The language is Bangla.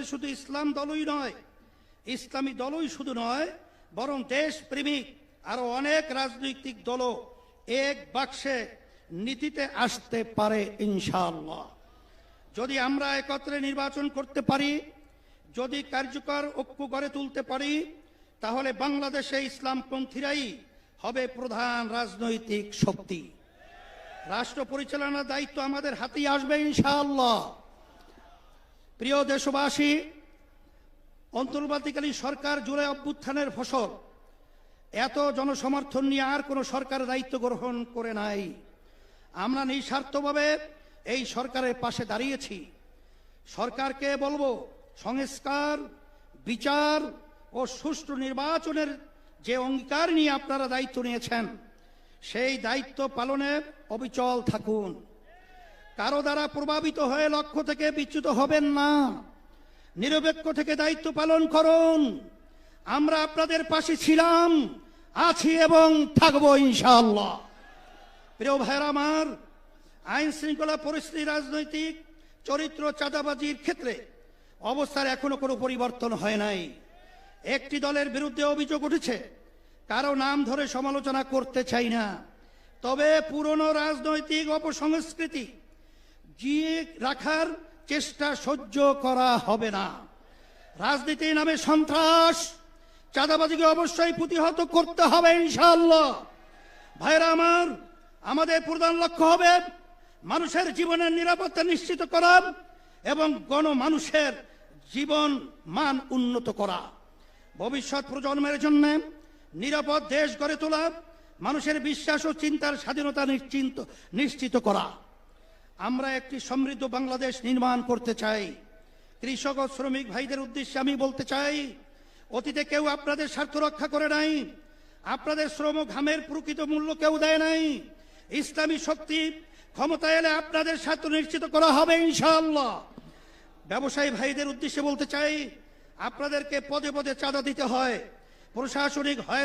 বাংলাদেশ শুধু ইসলাম দলই নয়, ইসলামী দলই শুধু নয়, বরং দেশপ্রেমিক আরো অনেক রাজনৈতিক দলও এক বাক্সে নীতিতে আসতে পারে ইনশাআল্লাহ। যদি আমরা একত্রে নির্বাচন করতে পারি, যদি কার্যকর ঐক্য গড়ে তুলতে পারি, তাহলে বাংলাদেশে ইসলামপন্থীরাই হবে প্রধান রাজনৈতিক শক্তি। রাষ্ট্র পরিচালনার দায়িত্ব আমাদের হাতেই আসবে ইনশাআল্লাহ। প্রিয় দেশবাসী, অন্তর্বর্তীকালীন সরকার জুলাই অভ্যুত্থানের ফসল। এত জনসমর্থন নিয়ে আর কোনো সরকার দায়িত্ব গ্রহণ করে নাই। আমরা নিঃস্বার্থভাবে এই সরকারের পাশে দাঁড়িয়েছি। সরকারকে বলবো, সংস্কার, বিচার ও সুষ্ঠু নির্বাচনের যে অঙ্গীকার নিয়ে আপনারা দায়িত্ব নিয়েছেন, সেই দায়িত্ব পালনে অবিচল থাকুন। কারো দ্বারা প্রভাবিত হয়ে লক্ষ্য থেকে বিচ্যুত হবেন না। নিরপেক্ষ থেকে দায়িত্ব পালন করুন। আমরা আপনাদের পাশে ছিলাম, আছি এবং থাকবো ইনশাআল্লাহ। প্রিয় ভাইরা আমার, আইন শৃঙ্খলা পরিস্থিতি, রাজনৈতিক চরিত্র, চাঁদাবাজির ক্ষেত্রে অবস্থার এখনো কোনো পরিবর্তন হয় নাই। একটি দলের বিরুদ্ধে অভিযোগ উঠেছে, কারো নাম ধরে সমালোচনা করতে চাই না, তবে পুরনো রাজনৈতিক অপসংস্কৃতি জিয়ে রাখার চেষ্টা সহ্য করা হবে না। রাজনীতির নামে সন্ত্রাস, চাঁদাবাজিকে অবশ্যই প্রতিহত করতে হবে ইনশাআল্লাহ। ভাইরা আমার, আমাদের প্রধান লক্ষ্য হবে মানুষের জীবনের নিরাপত্তা নিশ্চিত করা এবং গণমানুষের জীবন মান উন্নত করা, ভবিষ্যৎ প্রজন্মের জন্য নিরাপদ দেশ গড়ে তোলা, মানুষের বিশ্বাস ও চিন্তার স্বাধীনতা নিশ্চিত করা। আমরা একটি সমৃদ্ধ বাংলাদেশ নির্মাণ করতে চাই। কৃষক ও শ্রমিক ভাইদের উদ্দেশ্যে আমি বলতে চাই, অতীতে কেউ আপনাদের স্বার্থ রক্ষা করে নাই, আপনাদের শ্রম ঘামের প্রকৃত মূল্য কেউ দেয় নাই। ইসলামী শক্তি ক্ষমতা এলে আপনাদের স্বার্থ নিশ্চিত করা হবে ইনশাআল্লাহ। ব্যবসায়ী ভাইদের উদ্দেশ্যে বলতে চাই, আপনাদেরকে পদে পদে চাঁদা দিতে হয়, প্রশাসনিক হয়